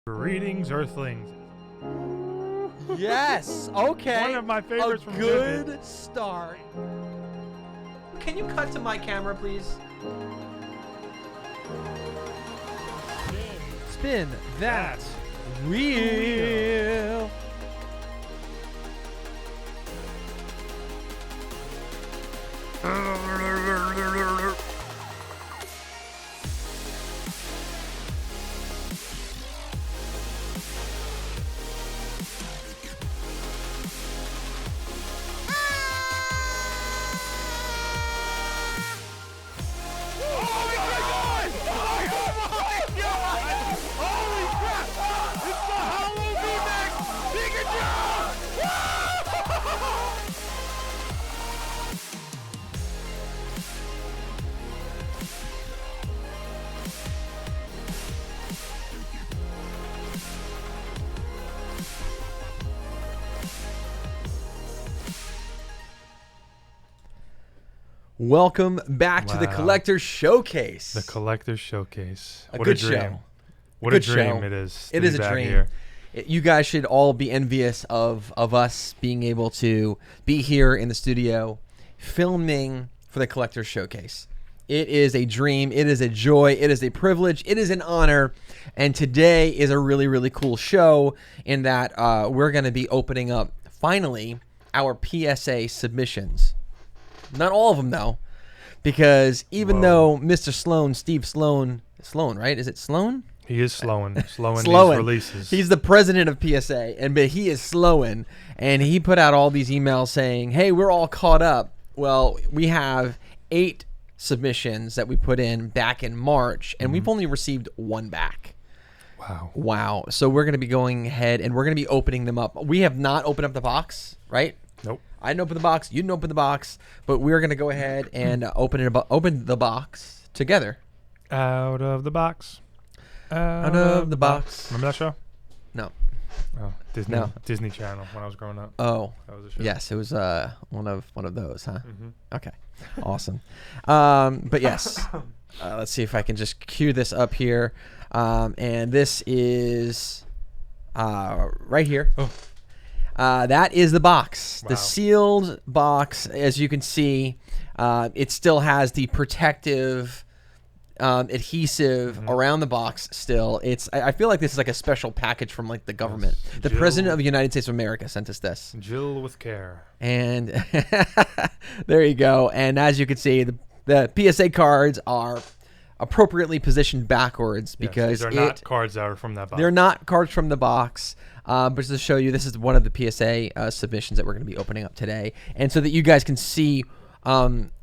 Greetings, Earthlings. Yes. Okay. One of my favorites from good Vivid. start. Can you cut to my camera, please? Spin that wheel. Holy crap! It's the Holo Vmax Pikachu! Welcome back to the Wow. Collector's Showcase. The Collector's Showcase. A What good a dream. show. What Good a dream show. it is. It to is be a back dream. Here. You guys should all be envious of us being able to be here in the studio filming for the Collector's Showcase. It is a dream. It is a joy. It is a privilege. It is an honor. And today is a really, really cool show in that we're going to be opening up, finally, our PSA submissions. Not all of them, though, because even though Mr. Sloan, Steve Sloan, right? Is it Sloan? He is slowing these releases. He's the president of PSA, but he is slowing, and he put out all these emails saying, hey, we're all caught up. Well, we have 8 submissions that we put in back in March, and we've only received 1 back. Wow. So we're going to be going ahead, and we're going to be opening them up. We have not opened up the box, right? Nope. I didn't open the box. You didn't open the box, but we're going to go ahead and open the box together. Out of the box. Out of the box. Remember that show? No. Oh, Disney. No. Disney Channel when I was growing up. Oh, That was a show. yes, it was one of those, huh? Mhm. Okay, awesome. But yes, let's see if I can just cue this up here. And this is right here. Oh. That is the box, Wow. the sealed box. As you can see, it still has the protective adhesive around the box still. I feel like this is like a special package from like the government. Yes. The Jill. President of the United States of America sent us this. Jill with care. And there you go. And as you can see, the PSA cards are appropriately positioned backwards because these are not cards that are from that box. they're not cards from the box. But just to show you, this is one of the PSA submissions that we're going to be opening up today. And so that you guys can see,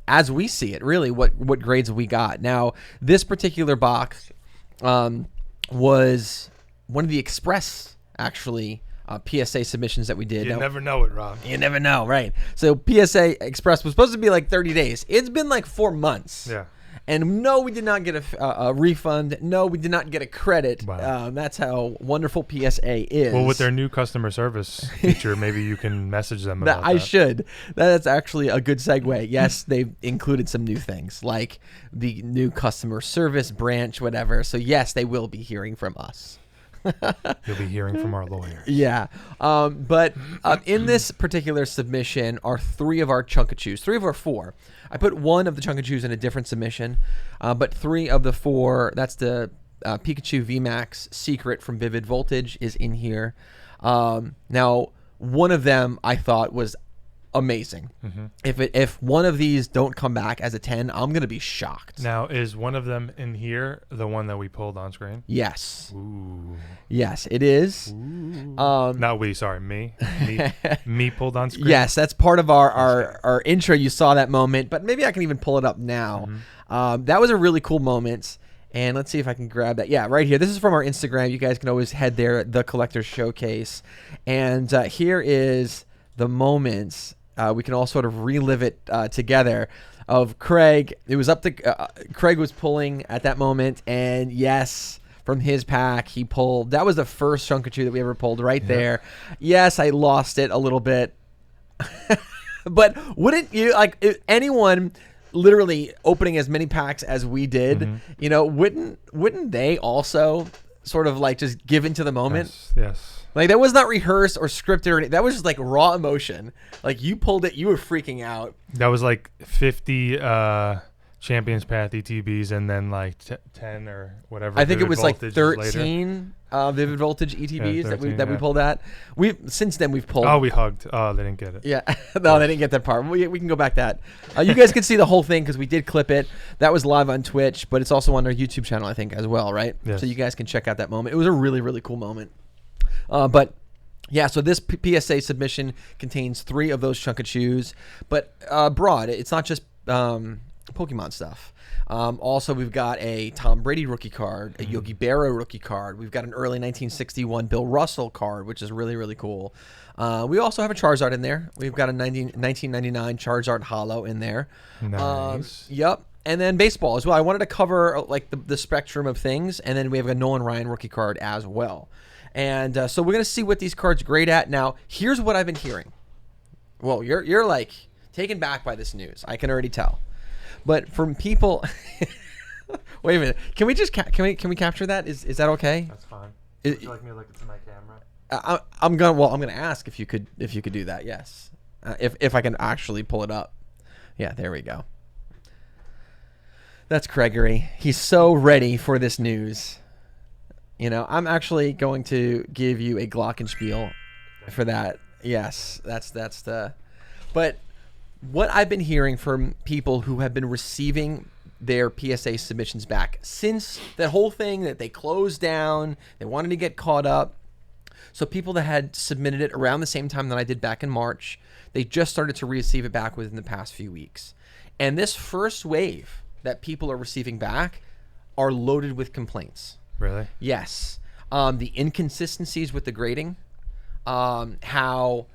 as we see it, really, what grades we got. Now, this particular box was one of the express, actually, PSA submissions that we did. You never know it, Rob. You never know, right? So PSA Express was supposed to be like 30 days. It's been like 4 months. Yeah. And no, we did not get a refund. No, we did not get a credit. Wow. That's how wonderful PSA is. Well, with their new customer service feature, maybe you can message them about that. I should. That's actually a good segue. Yes, they've included some new things, like the new customer service branch, whatever. So yes, they will be hearing from us. You'll be hearing from our lawyers. Yeah. But in this particular submission are 3 of our Chunkachoos, 3 of our 4. I put 1 of the Chunkachoos in a different submission, but 3 of the 4, that's the Pikachu Vmax Secret from Vivid Voltage is in here. Now, one of them I thought was amazing. If one of these don't come back as a 10, I'm going to be shocked. Now, is one of them in here the one that we pulled on screen? Yes. Ooh. Yes, it is. Not we, sorry, me. Me pulled on screen? Yes, that's part of our intro. You saw that moment, but maybe I can even pull it up now. That was a really cool moment. And let's see if I can grab that. Yeah, right here. This is from our Instagram. You guys can always head there, the Collector's Showcase. And here is the moments. We can all sort of relive it together of Craig. It was up to Craig was pulling at that moment. And yes, from his pack, he pulled. That was the first Chunkachu that we ever pulled right there. Yes, I lost it a little bit. But wouldn't you, like, if anyone literally opening as many packs as we did, you know, wouldn't they also sort of like just given to the moment. Yes. Like that was not rehearsed or scripted or anything. That was just like raw emotion. Like you pulled it, you were freaking out. That was like 50 Champions Path ETBs and then like 10 or whatever. I think it was like voltages 13 Vivid Voltage ETBs Yeah, 13, that we pulled at. Since then we've pulled. Oh, we hugged. Oh, they didn't get it. Yeah, no, they didn't get that part. We can go back that. You guys can see the whole thing because we did clip it. That was live on Twitch, but it's also on our YouTube channel, I think, as well, right? Yes. So you guys can check out that moment. It was a really, really cool moment. But yeah, so this PSA submission contains 3 of those Chunkachus, but broad. It's not just Pokemon stuff. Also, we've got a Tom Brady rookie card, a Yogi Berra rookie card. We've got an early 1961 Bill Russell card, which is really, really cool. We also have a Charizard in there. We've got a 1999 Charizard Holo in there. Nice. Yep. And then baseball as well. I wanted to cover like the spectrum of things, and then we have a Nolan Ryan rookie card as well. And so we're going to see what these cards grade at. Now, here's what I've been hearing. Well, you're like taken back by this news. I can already tell. But from people, wait a minute. Can we just can we capture that? Is that okay? That's fine. Would you like me to look into my camera? I'm gonna ask if you could do that. Yes, if I can actually pull it up. Yeah, there we go. That's Gregory. He's so ready for this news. You know, I'm actually going to give you a glockenspiel for that. Yes, that's the. But what I've been hearing from people who have been receiving their PSA submissions back since that whole thing that they closed down, they wanted to get caught up. So people that had submitted it around the same time that I did back in March, they just started to receive it back within the past few weeks. And this first wave that people are receiving back are loaded with complaints. Really? Yes. The inconsistencies with the grading, how,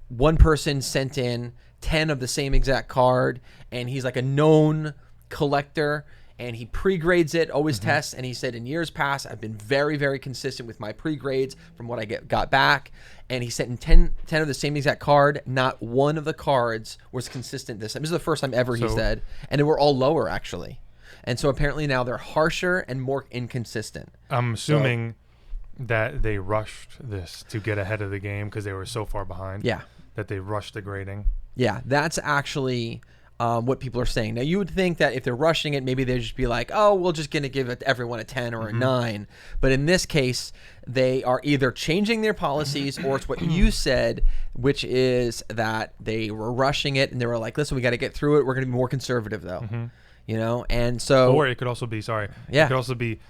one person sent in 10 of the same exact card, and he's like a known collector, and he pre-grades it, always tests, and he said, in years past, I've been very, very consistent with my pre-grades from what I got back, and he sent in 10 of the same exact card. Not one of the cards was consistent this time. This is the first time ever, he said, and they were all lower, actually. And so apparently now they're harsher and more inconsistent. I'm assuming that they rushed this to get ahead of the game because they were so far behind. Yeah. That they rushed the grading. Yeah, that's actually what people are saying. Now, you would think that if they're rushing it, maybe they'd just be like, oh, we're just going to give it everyone a 10 or a 9. But in this case, they are either changing their policies or it's what you said, which is that they were rushing it and they were like, listen, we got to get through it. We're going to be more conservative, though. You know, and so. Or it could also be, it could also be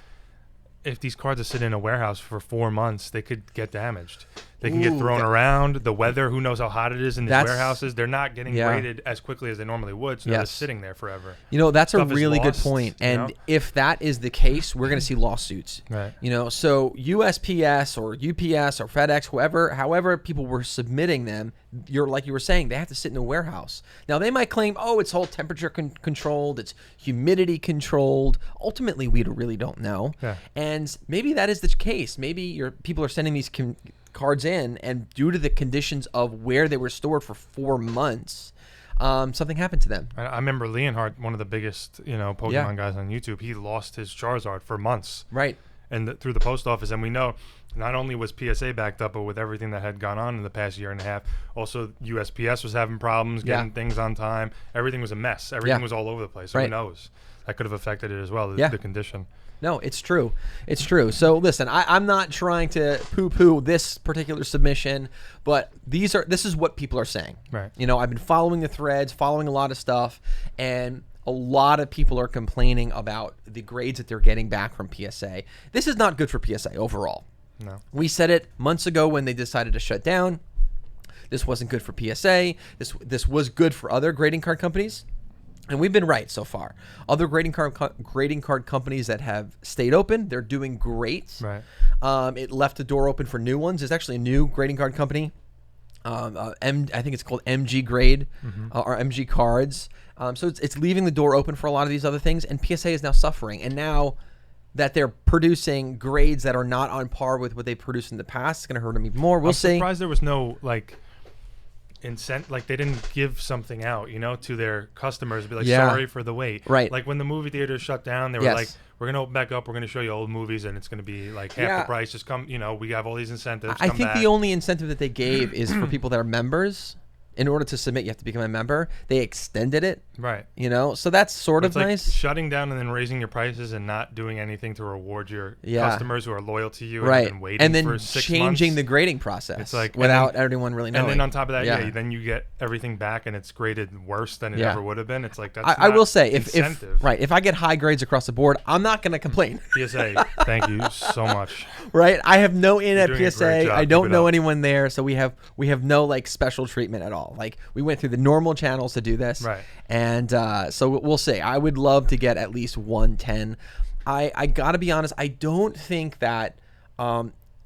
if these cards are sitting in a warehouse for 4 months, they could get damaged. They can get thrown around. The weather, who knows how hot it is in these warehouses. They're not getting graded as quickly as they normally would, so they're just sitting there forever. You know, that's Stuff a really good lost, point. And if that is the case, we're going to see lawsuits. Right. You know, so USPS or UPS or FedEx, however people were submitting them, like you were saying, they have to sit in a warehouse. Now, they might claim, oh, it's all temperature controlled, it's humidity controlled. Ultimately, we really don't know. Yeah. And maybe that is the case. Maybe people are sending these cards in, and due to the conditions of where they were stored for 4 months, something happened to them. I remember Leonhardt, one of the biggest, Pokemon guys on YouTube. He lost his Charizard for months, right? And through the post office, and we know not only was PSA backed up, but with everything that had gone on in the past year and a half, also USPS was having problems getting things on time. Everything was a mess. Everything was all over the place. So who knows? That could have affected it as well. The condition. No, it's true. It's true. So listen, I'm not trying to poo-poo this particular submission, but this is what people are saying. Right. You know, I've been following the threads, following a lot of stuff, and a lot of people are complaining about the grades that they're getting back from PSA. This is not good for PSA overall. No. We said it months ago when they decided to shut down. This wasn't good for PSA. This was good for other grading card companies. And we've been right so far. Other grading card companies that have stayed open, they're doing great. Right. It left the door open for new ones. There's actually a new grading card company. I think it's called MG Grade or MG Cards. So it's leaving the door open for a lot of these other things. And PSA is now suffering. And now that they're producing grades that are not on par with what they produced in the past, it's going to hurt them even more. We'll see. I'm surprised there was no like they didn't give something out, to their customers, be like, Yeah. sorry for the wait. Right. Like when the movie theaters shut down, they were Yes. like, we're gonna open back up, we're gonna show you old movies, and it's gonna be like half the price. Just come, we have all these incentives. I come think back. the only incentive that they gave is for people that are members. In order to submit, you have to become a member. They extended it, Right. So that's sort of like nice. shutting down and then raising your prices and not doing anything to reward your customers who are loyal to you, Right, and been waiting and then for 6 changing months. the grading process. It's like without everyone really knowing. And then on top of that, then you get everything back, and it's graded worse than it ever would have been. It's like that's. I will say, if I get high grades across the board, I'm not going to complain. PSA, thank you so much. Right, I have no in at You're doing a PSA. great job. I don't Keep it know up. anyone there, so we have no like special treatment at all. Like we went through the normal channels to do this, Right? And so we'll see. I would love to get at least 110. I gotta be honest. I don't think that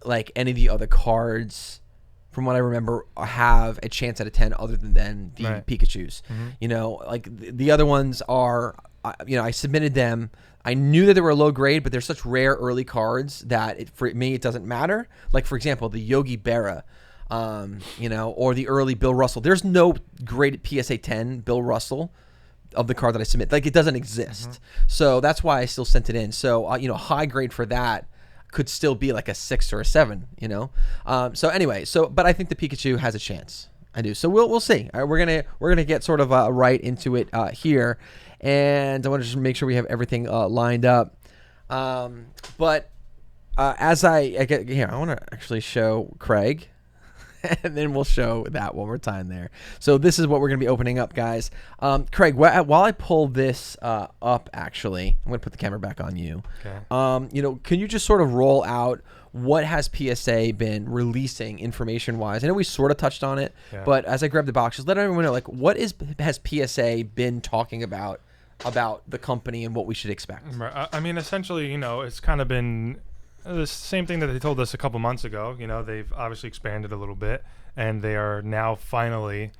like any of the other cards, from what I remember, have a chance at a 10 other than the Pikachus. Like the other ones are. I submitted them. I knew that they were low grade, but they're such rare early cards that for me it doesn't matter. Like for example, the Yogi Berra, or the early Bill Russell. There's no graded PSA 10 Bill Russell of the card that I submit. Like it doesn't exist. So that's why I still sent it in. So high grade for that could still be like a 6 or a 7. So anyway, but I think the Pikachu has a chance. I do. So we'll see. All right, we're gonna get sort of right into it here. And I want to just make sure we have everything lined up. But as I get here, I want to actually show Craig, and then we'll show that one more time there. So this is what we're going to be opening up, guys. Craig, while I pull this up, actually, I'm going to put the camera back on you. Okay. Can you just sort of roll out what has PSA been releasing information-wise? I know we sort of touched on it, but as I grab the box, just let everyone know, like, what has PSA been talking about the company and what we should expect? Right. I mean, essentially, it's kind of been the same thing that they told us a couple months ago. They've obviously expanded a little bit, and they are now finally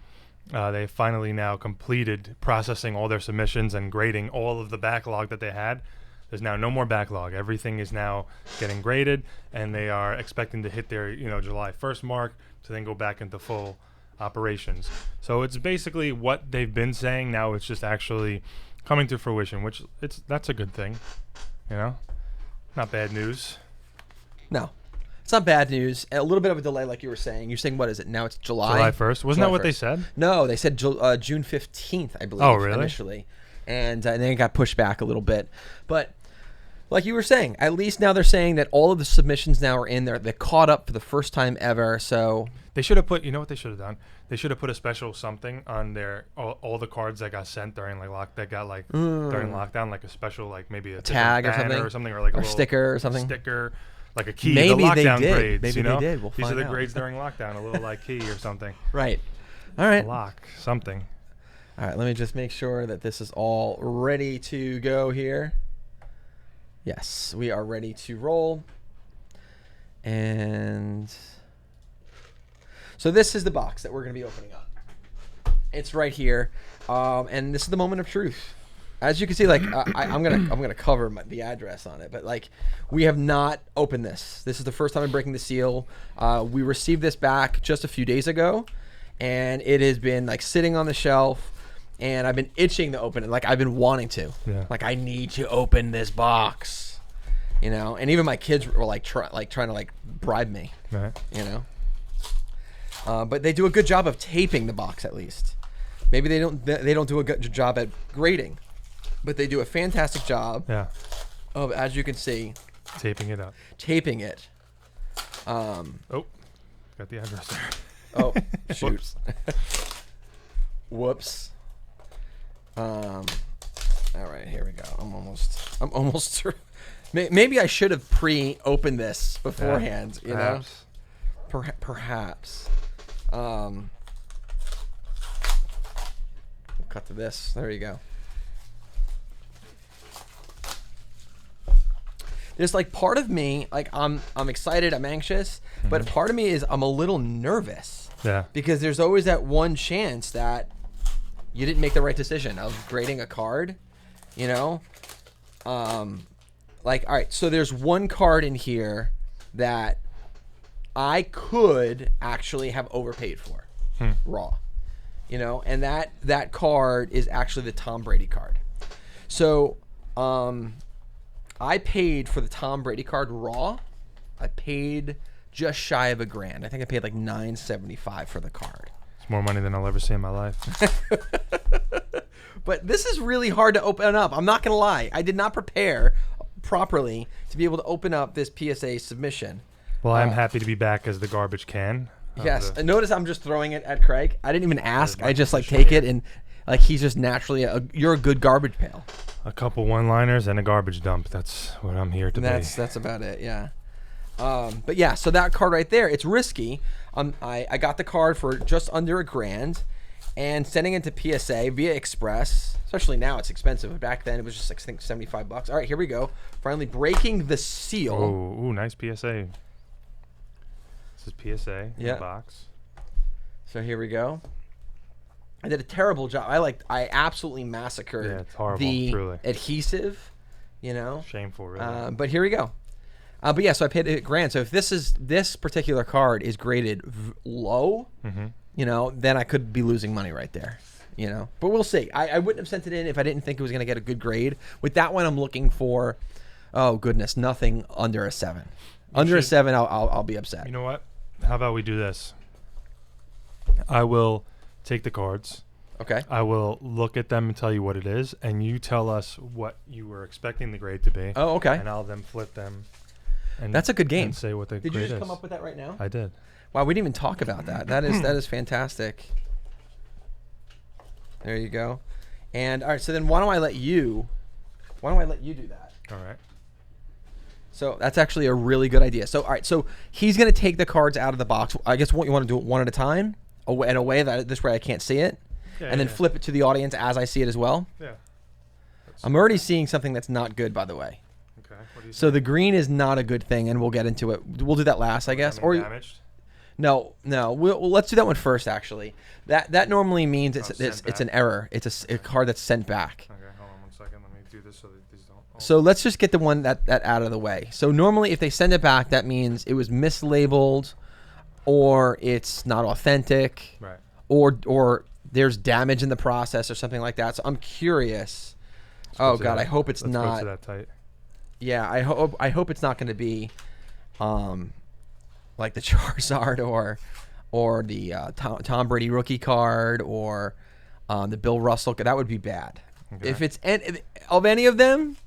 now completed processing all their submissions and grading all of the backlog that they had. There's now no more backlog. Everything is now getting graded, and they are expecting to hit their July 1st mark to then go back into full operations. So it's basically what they've been saying. Now it's just actually coming to fruition, which that's a good thing, not bad news. No, it's not bad news. A little bit of a delay, like you were saying. You're saying, what is it now? It's July 1st. Wasn't that what they said? No, they said June 15th, I believe. Oh, really? Initially, and then it got pushed back a little bit. But like you were saying, at least now they're saying that all of the submissions now are in there. They're caught up for the first time ever. So they should have put. You know what they should have done? They should have put a special something on their all the cards that got sent during during lockdown, like a special, like maybe a tag or something, or like a sticker or something. Sticker, like a key. Maybe the lockdown they did. grades. Maybe they did. We'll These find are the out. grades during lockdown. A little like key or something. Right. All right. Lock something. All right. Let me just make sure that this is all ready to go here. Yes, we are ready to roll. And so this is the box that we're going to be opening up. It's right here, and this is the moment of truth. As you can see, like I'm gonna cover the address on it, but like we have not opened this. This is the first time I'm breaking the seal. We received this back just a few days ago, and it has been like sitting on the shelf, and I've been itching to open it. Like I've been wanting to. Yeah. Like I need to open this box, And even my kids were like trying to like bribe me. Right. But they do a good job of taping the box at least. Maybe they don't do a good job at grading, but they do a fantastic job. Yeah. Of, as you can see, Taping it up. taping it. Oh, got the address there. Oh, shoot. Whoops. All right, here we go. I'm almost through. Maybe I should have pre-opened this beforehand. Perhaps. Perhaps. We'll cut to this. There you go. There's like part of me, like I'm excited, I'm anxious, but part of me is I'm a little nervous. Yeah. Because there's always that one chance that you didn't make the right decision of grading a card, Like, all right, so there's one card in here that I could actually have overpaid for, raw. you know, and that card is actually the Tom Brady card. So I paid for the Tom Brady card raw. I paid just shy of $1,000. I think I paid like $975 for the card. It's more money than I'll ever see in my life. But this is really hard to open up. I'm not going to lie. I did not prepare properly to be able to open up this PSA submission. Well, I'm happy to be back as the garbage can. Yes. Notice I'm just throwing it at Craig. I didn't even ask. I just like take it and like he's just naturally you're a good garbage pail. A couple one-liners and a garbage dump. That's what I'm here to be. That's about it. Yeah. But yeah, so that card right there, it's risky. I got the card for just under $1,000, and sending it to PSA via Express, especially now it's expensive, but back then it was just, I think, $75. All right, here we go. Finally breaking the seal. Oh, ooh, nice PSA. This is PSA in the box. So here we go. I did a terrible job. I absolutely massacred the truly. Adhesive, you know. Shameful, really. But here we go. But yeah, so I paid $1,000. So if this particular card is graded low, you know, then I could be losing money right there, you know. But we'll see. I wouldn't have sent it in if I didn't think it was going to get a good grade. With that one, I'm looking for, oh goodness, nothing under a 7. Under a 7, I'll be upset. You know what? How about we do this? I will take the cards. Okay. I will look at them and tell you what it is, and you tell us what you were expecting the grade to be. Oh, okay. And I'll then flip them. And that's a good game. And say what the grade is. Did you just come up with that right now? I did. Wow, we didn't even talk about that. That is fantastic. There you go. And all right, so then why don't I let you do that? All right. So that's actually a really good idea. So all right, so he's gonna take the cards out of the box. I guess what you want to do it one at a time, in a way that this way I can't see it, and then flip it to the audience as I see it as well. Yeah. I'm already seeing something that's not good, by the way. Okay. What do you so the green is not a good thing, and we'll get into it. We'll do that last, I guess. Or damaged? No. Let's do that one first. Actually, that normally means it's an error. It's a card that's sent back. Okay, hold on 1 second. Let me do this so that these don't. So let's just get the one that out of the way. So normally, if they send it back, that means it was mislabeled, or it's not authentic, right? Or there's damage in the process or something like that. So I'm curious. Oh God, I hope it's not. Go to that tight. Yeah, I hope it's not going to be, like the Charizard or the Tom Brady rookie card or the Bill Russell. That would be bad. Okay. If it's of any of them,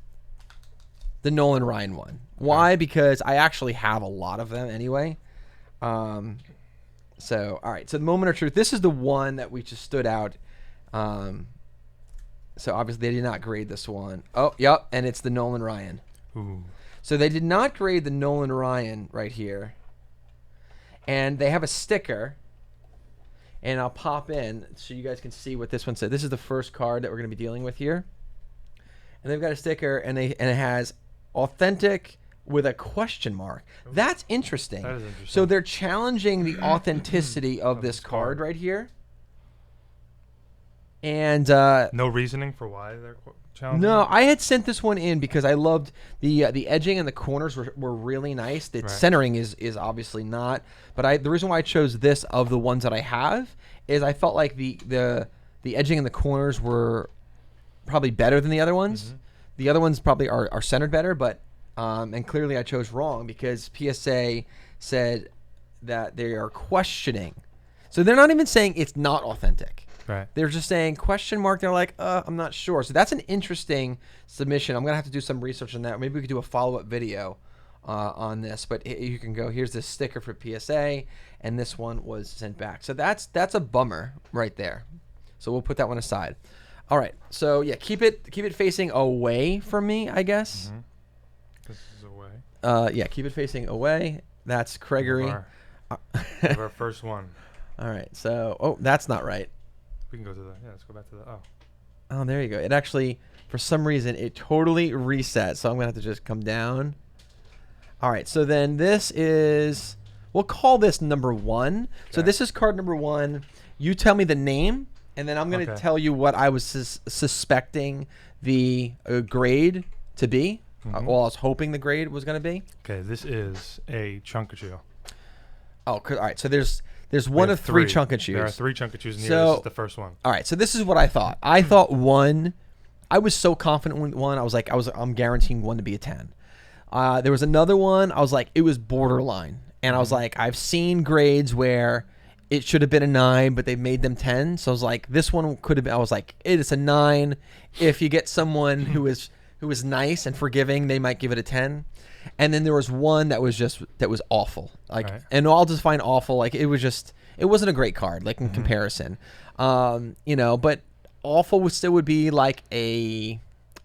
the Nolan Ryan one. Why? Because I actually have a lot of them anyway. So all right. So the moment of truth. This is the one that we just stood out. So obviously they did not grade this one. Oh, yep, and it's the Nolan Ryan. Ooh. So they did not grade the Nolan Ryan right here. And they have a sticker. And I'll pop in so you guys can see what this one said. This is the first card that we're going to be dealing with here. And they've got a sticker, and it has authentic with a question mark. That's interesting. That is interesting. So they're challenging the authenticity of this card right here. And no reasoning for why they're challenging? No, I had sent this one in because I loved the edging and the corners were really nice. The centering is obviously not. But the reason why I chose this of the ones that I have is I felt like the edging and the corners were probably better than the other ones. Mm-hmm. The other ones probably are centered better, but and clearly I chose wrong because PSA said that they are questioning. So they're not even saying it's not authentic. Right. They're just saying question mark. They're like, I'm not sure. So that's an interesting submission. I'm gonna have to do some research on that. Maybe we could do a follow-up video on this. But you can go. Here's this sticker for PSA, and this one was sent back. So that's a bummer right there. So we'll put that one aside. All right. So yeah, keep it facing away from me, I guess. Mm-hmm. This is away. Yeah, keep it facing away. That's Gregory. Our first one. All right. So that's not right. We can go to let's go back to the, Oh, there you go. It actually, for some reason, it totally reset. So I'm going to have to just come down. All right. So then this is, we'll call this number 1. Okay. So this is card number 1. You tell me the name, and then I'm going to tell you what I was suspecting the grade to be. Mm-hmm. Well, I was hoping the grade was going to be. Okay. This is a Chunkachu. Oh, all right. So there's There's one of three Chunkachus. There are 3 Chunkachus in here. So, this is the first one. All right, so this is what I thought. I thought one. I was so confident with one. I'm guaranteeing one to be a 10. There was another one. I was like, it was borderline, and I was like, I've seen grades where it should have been a 9, but they made them 10. So I was like, this one could have been. I was like, it is a 9. If you get someone who is nice and forgiving, they might give it a 10. And then there was one that was awful. Like, and I'll just find awful. Like, it wasn't a great card. Like in comparison, but awful would be like a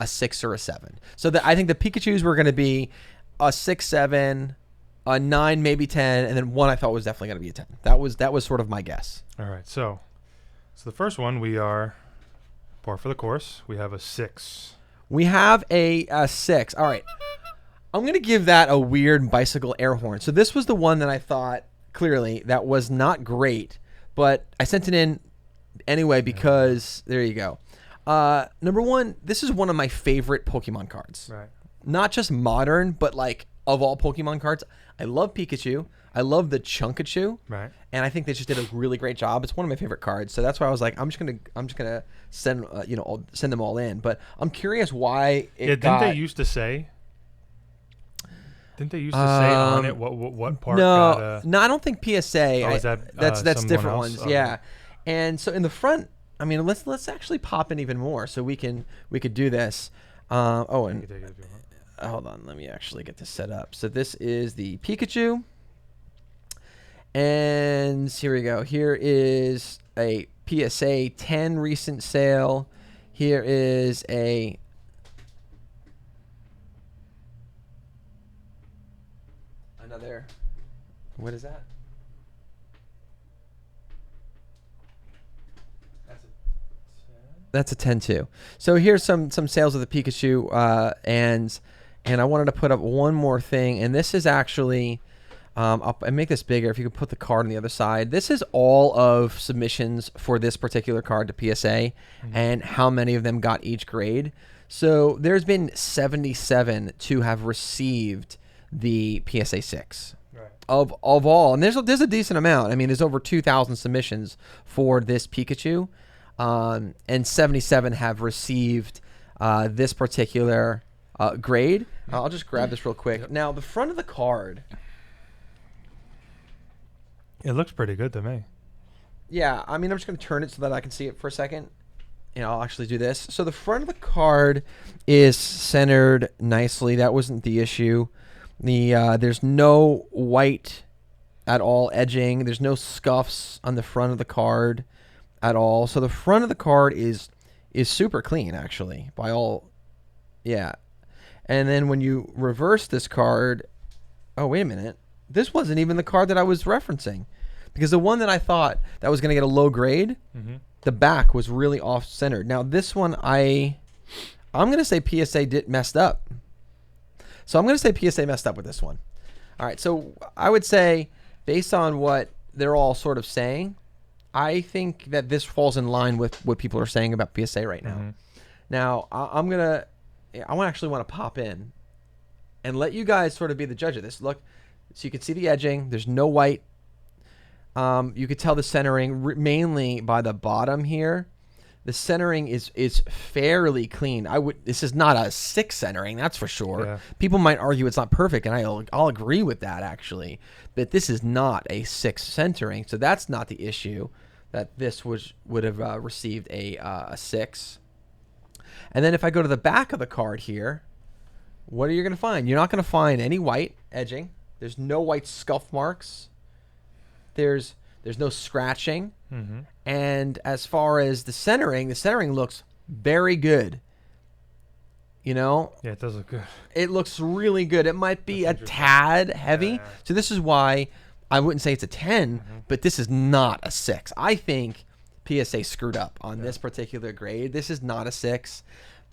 6 or a 7. So I think the Pikachus were going to be a 6, 7, a 9, maybe 10, and then one I thought was definitely going to be a 10. That was sort of my guess. All right, so the first one we are par for the course. We have a 6. We have a 6. All right. I'm going to give that a weird bicycle air horn. So this was the one that I thought, clearly, that was not great, but I sent it in anyway because, there you go. Number one, this is one of my favorite Pokemon cards. Right. Not just modern, but like of all Pokemon cards. I love Pikachu. I love the Chunkachu. Right. And I think they just did a really great job. It's one of my favorite cards. So that's why I was like, I'm just gonna send send them all in. But I'm curious why Didn't they used to say on it what part? No, I don't think PSA. Oh, that's different else? ones. Yeah. And so in the front, I mean, let's actually pop in even more so we could do this. Hold on, let me actually get this set up. So this is the Pikachu, and here we go. Here is a PSA 10 recent sale. Here is another. What is that? That's a 10 too. So here's some sales of the Pikachu, and I wanted to put up one more thing, and this is actually, I'll make this bigger if you could put the card on the other side. This is all of submissions for this particular card to PSA, and how many of them got each grade. So there's been 77 to have received the PSA 6. Of all, and there's a decent amount. I mean, there's over 2,000 submissions for this Pikachu. And 77 have received this particular grade. I'll just grab this real quick. Yep. Now, the front of the card. It looks pretty good to me. Yeah, I mean, I'm just going to turn it so that I can see it for a second. And I'll actually do this. So the front of the card is centered nicely. That wasn't the issue. There's no white at all edging. There's no scuffs on the front of the card at all. So the front of the card is super clean, actually, by all. Yeah. And then when you reverse this card, oh, wait a minute. This wasn't even the card that I was referencing, because the one that I thought that was going to get a low grade, the back was really off-centered. Now, this one, I'm going to say PSA messed up. So I'm going to say PSA messed up with this one. All right, so I would say, based on what they're all sort of saying, I think that this falls in line with what people are saying about PSA right now. Now, I actually want to pop in and let you guys sort of be the judge of this. Look, so you can see the edging. There's no white. You could tell the centering mainly by the bottom here. The centering is fairly clean. This is not a 6 centering, that's for sure. Yeah. People might argue it's not perfect, and I'll agree with that, actually. But this is not a 6 centering, so that's not the issue, that this would have received a 6. And then if I go to the back of the card here, what are you going to find? You're not going to find any white edging. There's no white scuff marks. There's no scratching. And as far as the centering looks very good. You know? Yeah, it does look good. It looks really good. It might be a tad heavy. Yeah. So this is why I wouldn't say it's a 10, but this is not a 6. I think PSA screwed up on this particular grade. This is not a 6.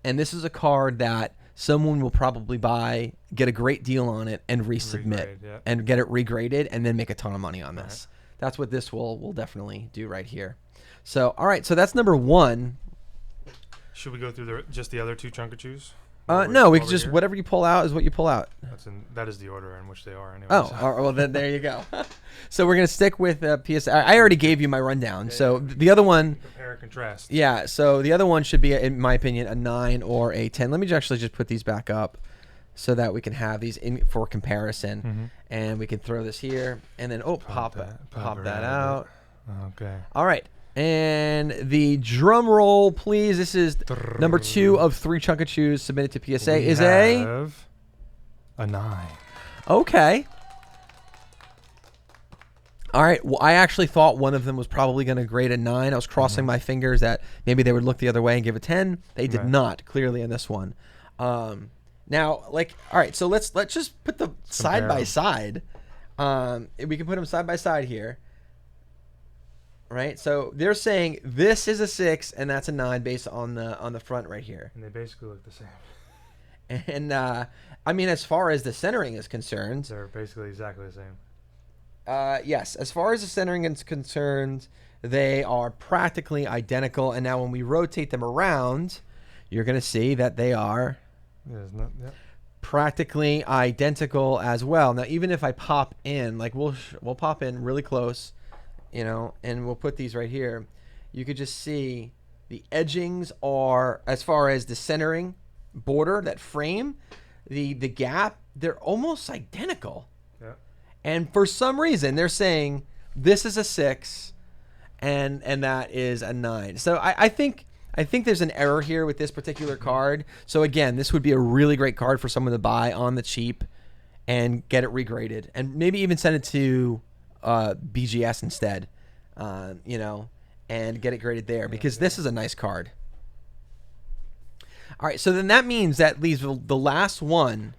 And this is a card that someone will probably buy, get a great deal on it, and resubmit. And get it regraded, and then make a ton of money on this. That's what this will definitely do right here. So, all right, so that's number 1. Should we go through just the other 2 Chunkachus? No, we can just whatever you pull out is what you pull out. That is the order in which they are. Anyway. Oh, well then there you go. So we're gonna stick with PSA. I already gave you my rundown. So the other one. Compare and contrast. Yeah. So the other one should be, in my opinion, a 9 or a 10. Let me actually just put these back up so that we can have these in for comparison, and we can throw this here, and then pop that out. Okay. All right. And the drum roll, please. This is number 2 of 3 Chunkachus submitted to PSA. We have a 9. Okay. All right. Well, I actually thought one of them was probably going to grade a 9. I was crossing my fingers that maybe they would look the other way and give a 10. They did not, clearly, in this one. Now, all right. So let's just put the side by side. We can put them side by side here. Right, so they're saying this is a 6 and that's a 9 based on the front right here. And they basically look the same. And I mean, as far as the centering is concerned, they're basically exactly the same. Yes, as far as the centering is concerned, they are practically identical. And now when we rotate them around, you're going to see that they are practically identical as well. Now, even if I pop in, like we'll pop in really close. And we'll put these right here. You could just see the edgings are, as far as the centering border, that frame, the gap, they're almost identical. Yeah. And for some reason, they're saying this is a 6 and that is a 9. So I think there's an error here with this particular card. So again, this would be a really great card for someone to buy on the cheap and get it regraded. And maybe even send it to BGS instead, and get it graded there, because this is a nice card. All right, so then that means that leaves the last one.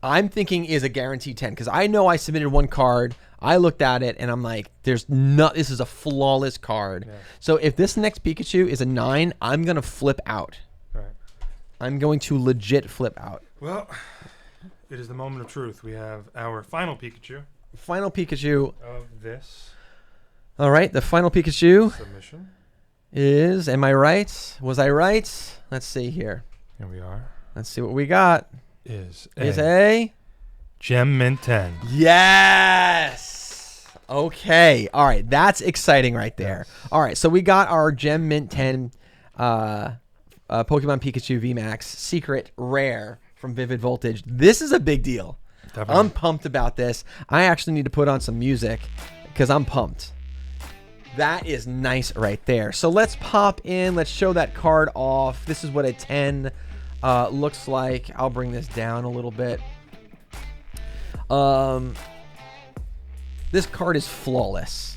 I'm thinking is a guaranteed 10, because I know I submitted one card. I looked at it and I'm like, this is a flawless card. Yeah. So if this next Pikachu is a 9, I'm gonna flip out. Right. I'm going to legit flip out. Well, it is the moment of truth. We have our final Pikachu. Final Pikachu of this. All right, the final Pikachu submission is, am I right? Was I right? Let's see here. Here we are. Let's see what we got. Is a Gem Mint 10. Yes. Okay. All right, that's exciting right there. Yes. All right, so we got our Gem Mint 10 Pokemon Pikachu Vmax Secret Rare from Vivid Voltage. This is a big deal. Definitely. I'm pumped about this. I actually need to put on some music because I'm pumped. That is nice right there. So let's pop in. Let's show that card off. This is what a 10 looks like. I'll bring this down a little bit. This card is flawless.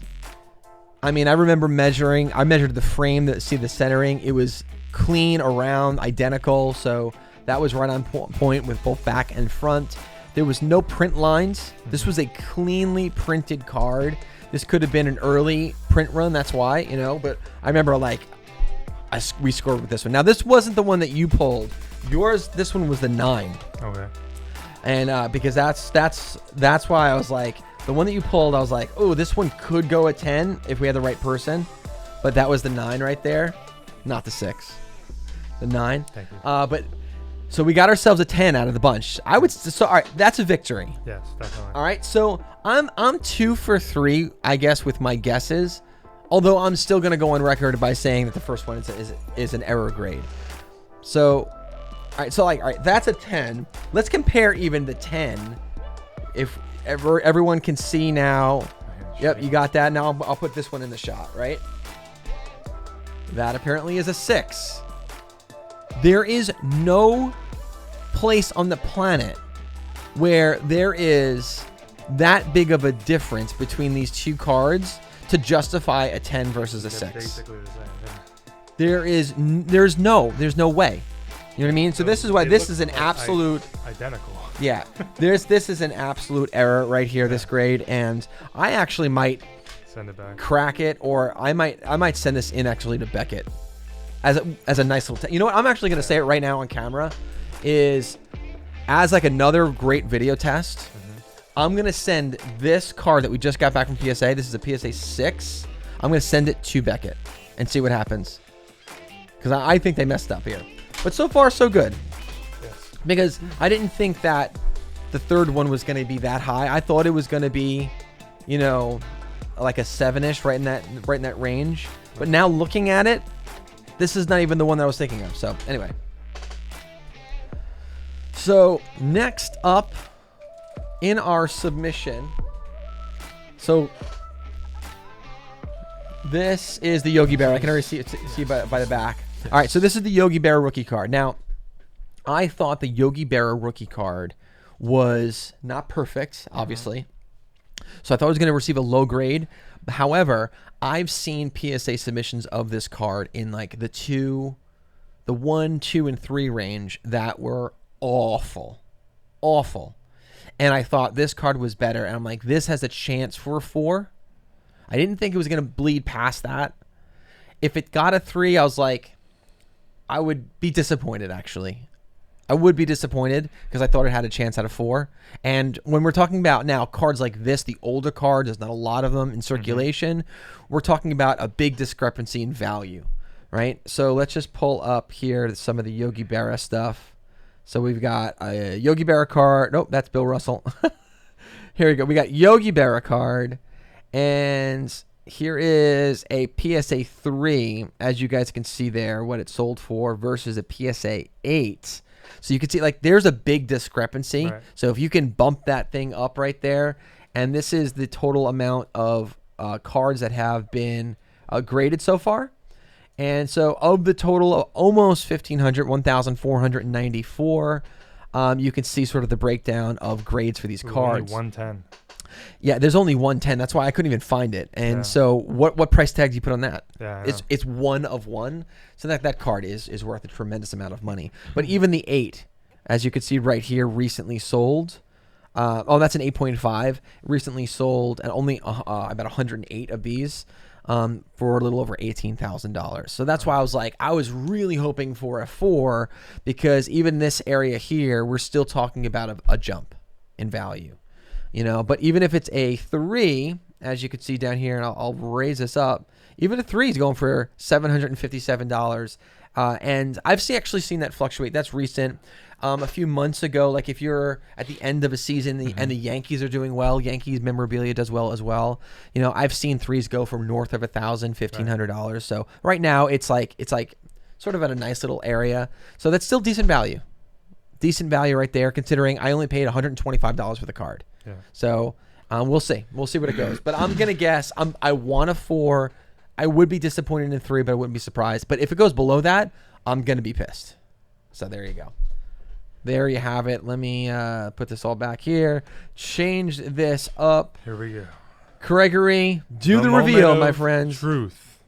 I mean, I remember measuring. I measured the frame, see the centering. It was clean around, identical. So that was right on point with both back and front. There was no print lines. This was a cleanly printed card. This could have been an early print run. That's why, but I remember we scored with this one. Now, this wasn't the one that you pulled. This one was the 9. Okay. And because that's why I was like, the one that you pulled, I was like, oh, this one could go a 10 if we had the right person. But that was the 9 right there, not the 6. The 9. Thank you. But so we got ourselves a 10 out of the bunch. All right, that's a victory. Yes, definitely. All right, so I'm 2 for 3, I guess, with my guesses. Although I'm still gonna go on record by saying that the first one is an error grade. So, all right, that's a 10. Let's compare even the 10. If everyone can see now. Yep, you got that. Now I'll put this one in the shot, right? That apparently is a 6. There is no place on the planet where there is that big of a difference between these two cards to justify a 10 versus a 6. Basically the same. Yeah. There's no way. You know what I mean? So this is why this is an absolute identical. Yeah. This is an absolute error right here, this grade, and I actually might send it back. Crack it, or I might send this in actually to Beckett as a nice little you know what? I'm actually going to say it right now on camera is as like another great video test. I'm going to send this card that we just got back from PSA. This is a PSA 6. I'm going to send it to Beckett and see what happens. Because I think they messed up here. But so far, so good. Yes. because I didn't think that the third one was going to be that high. I thought it was going to be, you know, like a 7-ish, right in that range. But now looking at it, this is not even the one that I was thinking of. So anyway. So next up in our submission, so this is the Yogi Berra. I can already see by the back. All right, so this is the Yogi Berra Rookie Card. Now, I thought the Yogi Berra Rookie Card was not perfect, obviously. So I thought it was going to receive a low grade. However, I've seen PSA submissions of this card in like the 1, 2, and 3 range that were awful. Awful. And I thought this card was better. And I'm like, this has a chance for a 4. I didn't think it was going to bleed past that. If it got a 3, I was like, I would be disappointed, actually. I would be disappointed because I thought it had a chance at a 4. And when we're talking about now cards like this, the older cards, there's not a lot of them in circulation. We're talking about a big discrepancy in value, right? So let's just pull up here some of the Yogi Berra stuff. So we've got a Yogi Berra card. Nope, that's Bill Russell. Here we go. We got Yogi Berra card. And here is a PSA 3, as you guys can see there, what it sold for versus a PSA 8. So you can see, like, there's a big discrepancy. Right. So if you can bump that thing up right there, and this is the total amount of cards that have been graded so far. And so of the total of almost 1,500, 1,494, you can see sort of the breakdown of grades for these cards. Only 110. Yeah, there's only 110. That's why I couldn't even find it. And so what price tag do you put on that? Yeah, it's 1 of 1. So that card is worth a tremendous amount of money. But even the 8, as you can see right here, recently sold. That's an 8.5. Recently sold, and only about 108 of these for a little over $18,000. So that's why I was like, I was really hoping for a 4, because even this area here, we're still talking about a jump in value. You know, but even if it's a 3, as you can see down here, and I'll raise this up, even a 3 is going for $757. And I've actually seen that fluctuate. That's recent. A few months ago, like if you're at the end of a season and the Yankees are doing well, Yankees memorabilia does well as well. You know, I've seen 3s go from north of $1,000, $1,500. Right. So right now it's like sort of at a nice little area. So that's still decent value. Decent value right there, considering I only paid $125 for the card. Yeah. So we'll see. We'll see what it goes. But I'm gonna guess. I want a 4. I would be disappointed in a 3, but I wouldn't be surprised. But if it goes below that, I'm gonna be pissed. So there you go. There you have it. Let me put this all back here. Change this up. Here we go. Gregory, do the reveal, my friends. Truth.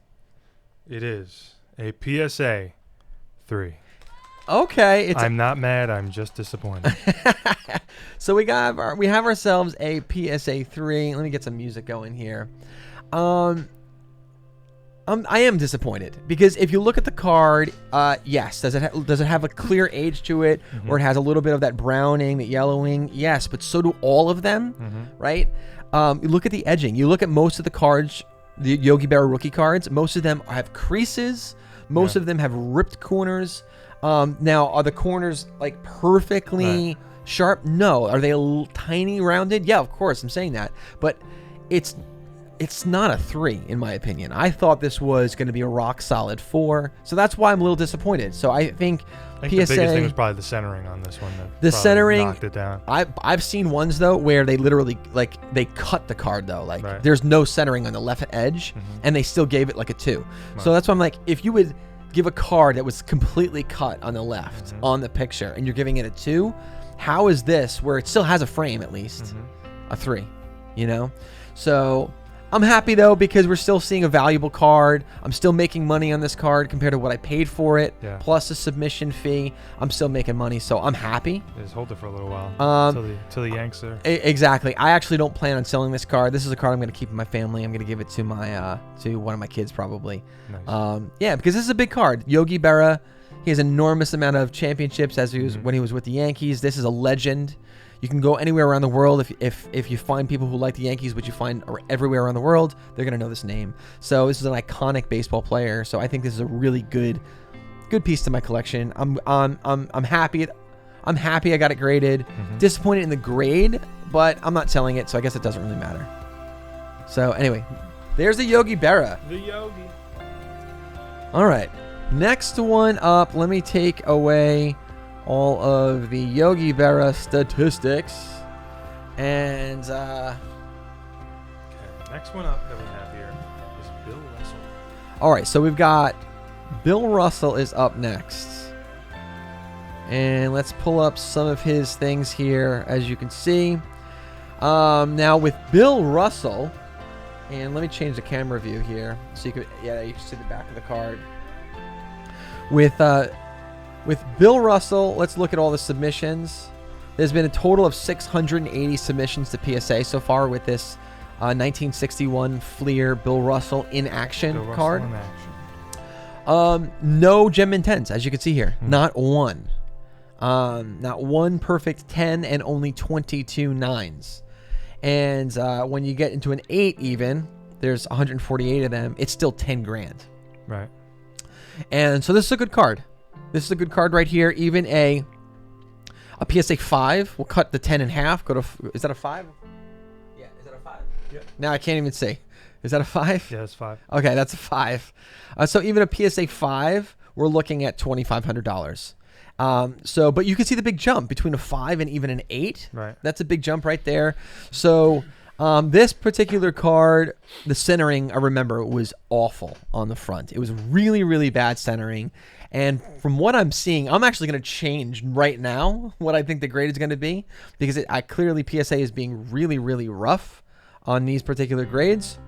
It is a PSA 3. Okay, I'm not mad. I'm just disappointed. So we have ourselves a PSA 3. Let me get some music going here. I am disappointed because if you look at the card, yes, does it have a clear age to it, or it has a little bit of that browning, that yellowing? Yes, but so do all of them, right? You look at the edging. You look at most of the cards, the Yogi Berra rookie cards. Most of them have creases. Most of them have ripped corners. Now, are the corners like perfectly sharp? No. Are they a little tiny rounded? Yeah, of course. I'm saying that, but it's not a 3 in my opinion. I thought this was going to be a rock solid 4, so that's why I'm a little disappointed. So I think PSA. The biggest thing was probably the centering on this one. The centering knocked it down. I've seen ones though where they literally they cut the card though, like there's no centering on the left edge, and they still gave it like a 2. So that's why I'm like, if you would give a card that was completely cut on the left on the picture and you're giving it a 2, how is this, where it still has a frame at least, a 3, you know? So I'm happy though, because we're still seeing a valuable card. I'm still making money on this card compared to what I paid for it, plus a submission fee. I'm still making money, so I'm happy. Just hold it for a little while till the Yanks are. Exactly. I actually don't plan on selling this card. This is a card I'm going to keep in my family. I'm going to give it to my to one of my kids probably. Nice. Yeah, because this is a big card. Yogi Berra, he has an enormous amount of championships as he was when he was with the Yankees. This is a legend. You can go anywhere around the world. If you find people who like the Yankees, which you find everywhere around the world, they're going to know this name. So this is an iconic baseball player. So I think this is a really good piece to my collection. I'm happy. I'm happy I got it graded. Disappointed in the grade, but I'm not selling it, so I guess it doesn't really matter. So anyway, there's the Yogi Berra. The Yogi. All right. Next one up, let me take away all of the Yogi Berra statistics. And Okay, next one up that we have here is Bill Russell. all right, so we've got Bill Russell is up next. And let's pull up some of his things here, as you can see. Now with Bill Russell, and let me change the camera view here so you can see the back of the card. With Bill Russell, let's look at all the submissions. There's been a total of 680 submissions to PSA so far with this 1961 Fleer Bill Russell in action Bill Russell card. in action. No gem in 10s, as you can see here. Not one. Not one perfect 10 and only 22 9s. And when you get into an 8 even, there's 148 of them. It's still 10 grand. Right. And so this is a good card. This is a good card right here. Even a PSA 5 will cut the 10 in half. Is that a 5? Yeah, is that a 5? Yeah. Now I can't even see. Is that a 5? Yeah, it's 5. Okay, that's a 5. So even a PSA 5, we're looking at $2,500. But you can see the big jump between a 5 and even an 8. Right. That's a big jump right there. So this particular card, the centering, I remember, was awful on the front. It was really, really bad centering. And from what I'm seeing, I'm actually going to change right now what I think the grade is going to be, because clearly PSA is being really, really rough on these particular grades.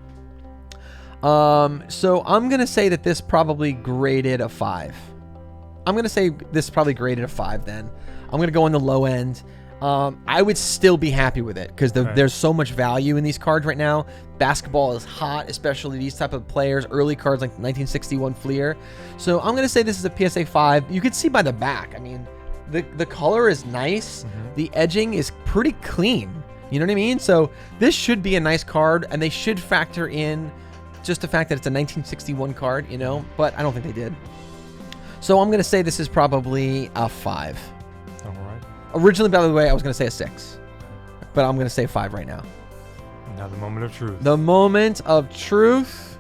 So I'm going to say that this probably graded a 5. I'm going to say this probably graded a 5 then. I'm going to go on the low end. I would still be happy with it because there's so much value in these cards right now. Basketball is hot, especially these type of players. Early cards like 1961 Fleer. So I'm going to say this is a PSA 5. You can see by the back. I mean, the color is nice. The edging is pretty clean. You know what I mean? So this should be a nice card, and they should factor in just the fact that it's a 1961 card, you know, but I don't think they did. So I'm going to say this is probably a 5. All right. Originally, by the way, I was going to say a 6. But I'm going to say 5 right now. Now the moment of truth. The moment of truth.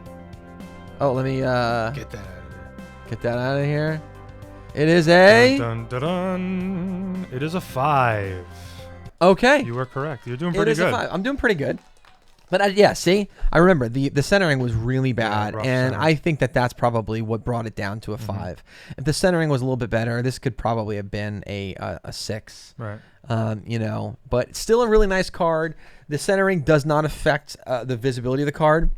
Oh, let me Get that out of there. get that out of here. It is a... Dun, dun, dun, dun. It is a 5. Okay. You were correct. You're doing It pretty is good. a 5. I'm doing pretty good. But yeah, see, I remember the centering was really bad, rough and centering. I think that's probably what brought it down to a 5. If the centering was a little bit better, this could probably have been a 6. Right. You know, but still a really nice card. The centering does not affect the visibility of the card.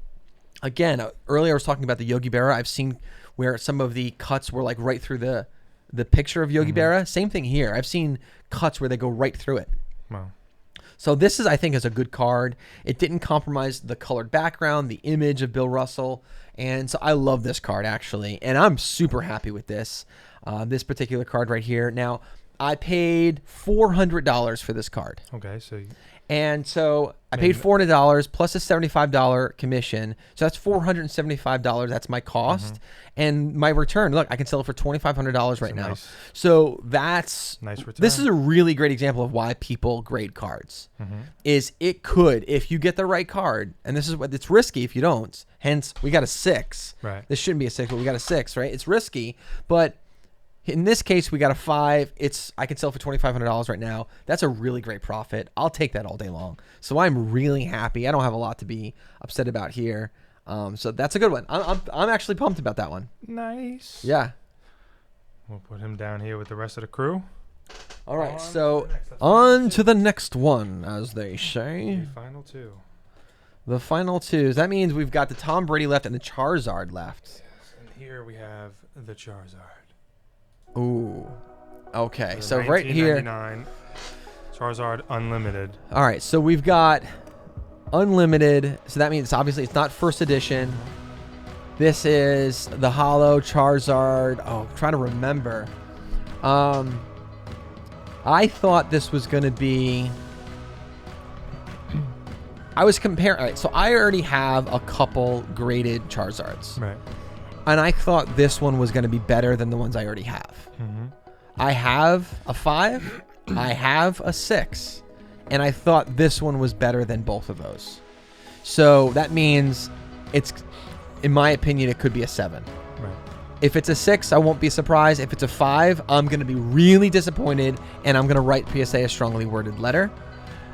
Again, earlier I was talking about the Yogi Berra. I've seen where some of the cuts were like right through the picture of Yogi Berra. Same thing here. I've seen cuts where they go right through it. Wow. So this is, I think, is a good card. It didn't compromise the colored background, the image of Bill Russell, and so I love this card actually, and I'm super happy with this particular card right here. Now, I paid $400 for this card. Okay, so And so I paid $400 plus a $75 commission. So that's $475. That's my cost. And my return, look, I can sell it for $2,500 right now. nice. So that's nice return. This is a really great example of why people grade cards. Is it could, if you get the right card, and this is what it's risky if you don't. Hence, we got a 6. Right. This shouldn't be a 6, but we got a 6, right? It's risky, but in this case, we got a 5. I can sell for $2,500 right now. That's a really great profit. I'll take that all day long. So I'm really happy. I don't have a lot to be upset about here. So that's a good one. I'm actually pumped about that one. Nice. Yeah. We'll put him down here with the rest of the crew. All right. On So to the next. That's on to the next one, as they say. The final 2. The final 2s. That means we've got the Tom Brady left and the Charizard left. Yes, and here we have the Charizard. Ooh. Okay. The So right here. 1999 Charizard Unlimited. All right, so we've got Unlimited. So that means obviously it's not first edition. This is the Holo Charizard. Oh, I'm trying to remember. I thought this was going to be... I was comparing... All right, so I already have a couple graded Charizards. Right. And I thought this one was going to be better than the ones I already have. I have a 5, I have a 6, and I thought this one was better than both of those. So that means it's, in my opinion, it could be a 7. Right. If it's a 6, I won't be surprised. If it's a 5, I'm going to be really disappointed, and I'm going to write PSA a strongly worded letter.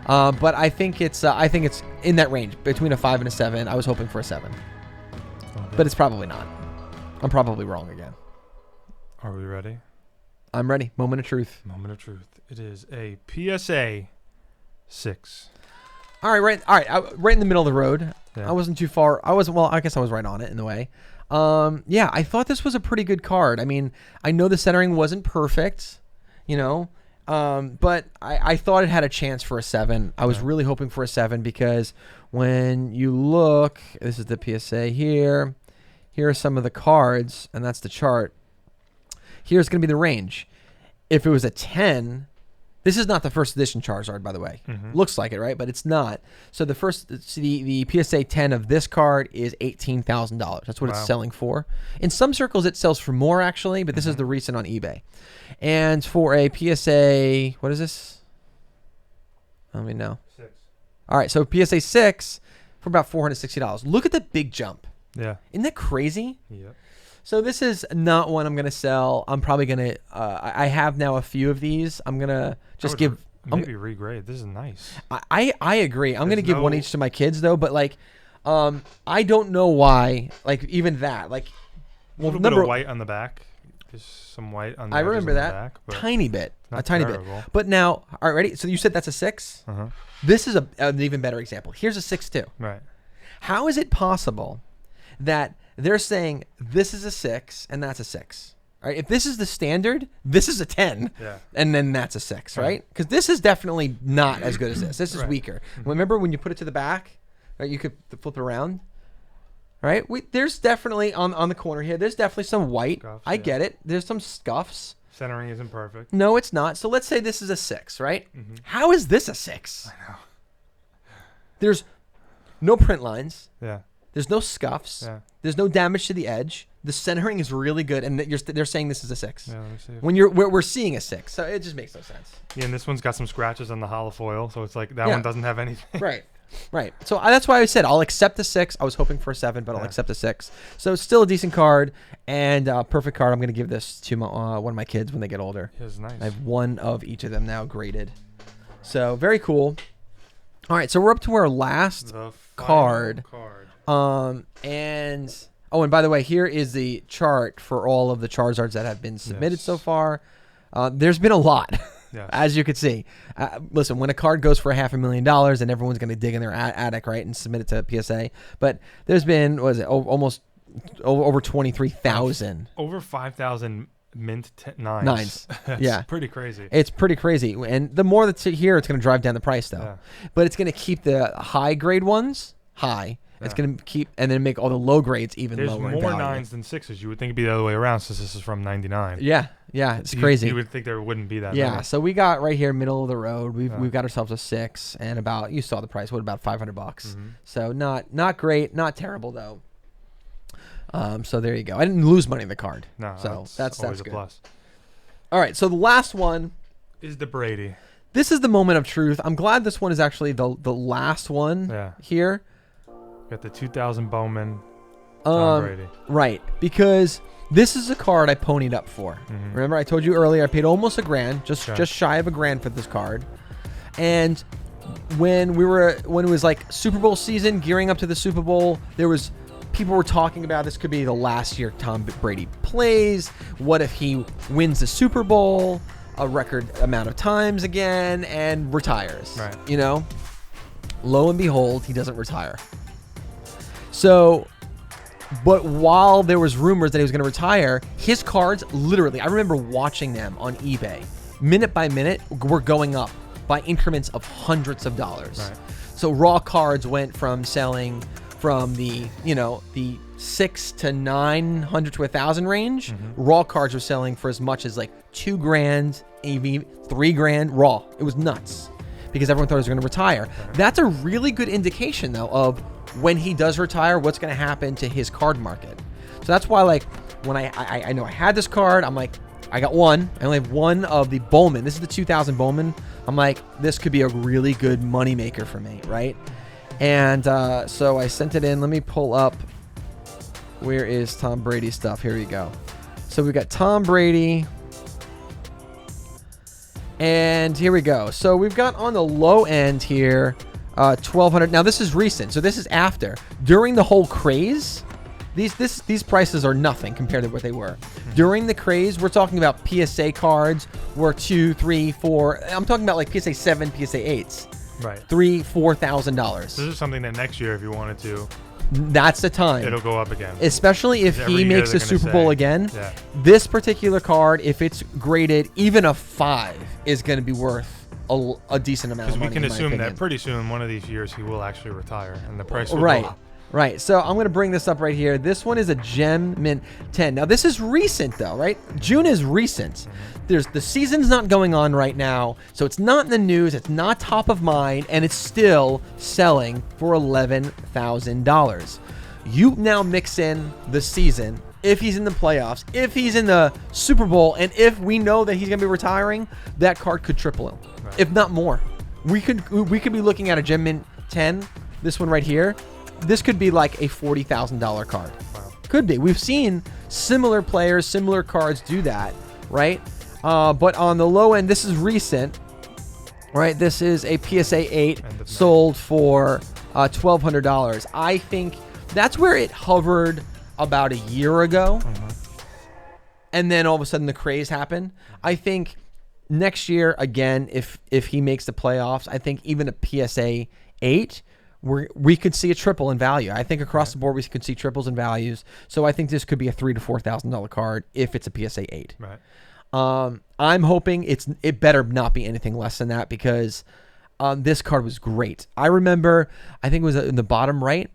But I think it's in that range between a 5 and a 7. I was hoping for a 7, but it's probably not. I'm probably wrong again. Are we ready? I'm ready. Moment of truth. Moment of truth. It is a PSA 6. All right. Right in the middle of the road. Yeah. I wasn't too far. I guess I was right on it in the way. Yeah, I thought this was a pretty good card. I mean, I know the centering wasn't perfect, but I thought it had a chance for a 7. I was really hoping for a 7 because when you look, this is the PSA here. Here are some of the cards, and that's the chart. Here's going to be the range. If it was a 10, this is not the first edition Charizard, by the way. Looks like it, right? But it's not. So the PSA 10 of this card is $18,000. That's what it's selling for. In some circles, it sells for more, actually, but this is the recent on eBay. And for a PSA, what is this? Let me know. 6. All right, so PSA 6 for about $460. Look at the big jump. Yeah. Isn't that crazy? Yep. So this is not one I'm going to sell. I'm probably going to, I have now a few of these. I'm going to just give. Maybe regrade. This is nice. I agree. I'm going to give one each to my kids though, but like, I don't know why, like even that, like. A little bit of white on the back. Just some white on the I remember that. Back, tiny bit. A tiny bit. terrible. But now, all right, ready? So you said that's a 6? This is an even better example. Here's a 6 too. Right. How is it possible that they're saying this is a 6 and that's a 6? All right, if this is the standard, this is a 10, and then that's a 6, right? Because this is definitely not as good as this. This is weaker. Remember when you put it to the back, right? You could flip it around, right? There's definitely on the corner here. There's definitely some white. Scuffs, I get it. There's some scuffs. Centering isn't perfect. No, it's not. So let's say this is a 6, right? How is this a 6? I know. There's no print lines. Yeah. There's no scuffs. Yeah. There's no damage to the edge. The centering is really good, and they're saying this is a 6. Yeah, let me see. When we're seeing a 6, so it just makes no sense. Yeah, and this one's got some scratches on the hollow foil, so it's like that one doesn't have anything. Right. So that's why I said I'll accept the 6. I was hoping for a 7, but I'll accept a 6. So it's still a decent card and perfect card. I'm going to give this to one of my kids when they get older. Yeah, it's nice. I have one of each of them now graded. So very cool. All right, so we're up to our last card. And by the way, here is the chart for all of the Charizards that have been submitted so far. There's been a lot. As you can see. Listen, when a card goes for $500,000, then everyone's going to dig in their attic, right, and submit it to PSA. But there's been, almost over 23,000. Over 5,000 mint nines. That's pretty crazy. It's pretty crazy. And the more that's here, it's going to drive down the price, though. Yeah. But it's going to keep the high-grade ones high. It's going to keep, and then make all the low grades even lower. There's more 9s than 6s. You would think it'd be the other way around since this is from 99. Yeah, it's crazy. You would think there wouldn't be that. Yeah, many. so we got right here, middle of the road. We've got ourselves a 6, and about, you saw the price, about $500. So not great, not terrible though. So there you go. I didn't lose money in the card. No, so that's always a good. plus. All right, so the last one is the Brady. This is the moment of truth. I'm glad this one is actually the last one here. Got the 2000 Bowman. Tom Brady. Right, because this is a card I ponied up for. Remember, I told you earlier I paid almost $1,000, just shy of $1,000 for this card. And when it was like Super Bowl season, gearing up to the Super Bowl, people were talking about this could be the last year Tom Brady plays. What if he wins the Super Bowl a record amount of times again and retires? Right. Lo and behold, he doesn't retire. So, but while there was rumors that he was going to retire, his cards literally, I remember watching them on eBay, minute by minute, were going up by increments of hundreds of dollars. Right. So raw cards went from selling from the 6 to 900 to 1,000 range. Raw cards were selling for as much as like $2,000, maybe $3,000 raw. It was nuts because everyone thought he was going to retire. That's a really good indication though of when he does retire, what's going to happen to his card market. So that's why, like, when I know I had this card, I'm like, I got one. I only have one of the Bowman. This is the 2000 Bowman. I'm like, this could be a really good money maker for me, right? And so I sent it in. Let me pull up. Where is Tom Brady stuff? Here we go. So we got Tom Brady. And here we go. So we've got on the low end here, 1,200. Now this is recent. So this is after. During the whole craze, these prices are nothing compared to what they were. During the craze, we're talking about PSA cards were $2,000, $3,000, $4,000. I'm talking about like PSA 7, PSA 8s. Right. $3,000, $4,000. This is something that next year, if you wanted to, that's the time. it'll go up again. Especially if he makes a Super Bowl again. Yeah. This particular card, if it's graded, even a 5 is going to be worth a decent amount of money. Because we can assume opinion. that pretty soon, one of these years, he will actually retire, and the price will Right. go up. Right. So I'm going to bring this up right here. This one is a Gem Mint 10. Now, this is recent, though, right? June is recent. The season's not going on right now, so it's not in the news. It's not top of mind, and it's still selling for $11,000. You now mix in the season, if he's in the playoffs, if he's in the Super Bowl, and if we know that he's going to be retiring, that card could triple him, if not more. We could be looking at a Gem Mint 10, this one right here. This could be like a $40,000 card. Wow. Could be. We've seen similar players, similar cards do that, right? But on the low end, this is recent, right? This is a PSA 8 sold for $1,200. I think that's where it hovered about a year ago. And then all of a sudden the craze happened. I think next year, again, if he makes the playoffs, I think even a PSA 8, we could see a triple in value. I think across the board we could see triples in values. So I think this could be a $3,000 to $4,000 card if it's a PSA 8. Right. I'm hoping it better not be anything less than that because this card was great. I remember, I think it was in the bottom right,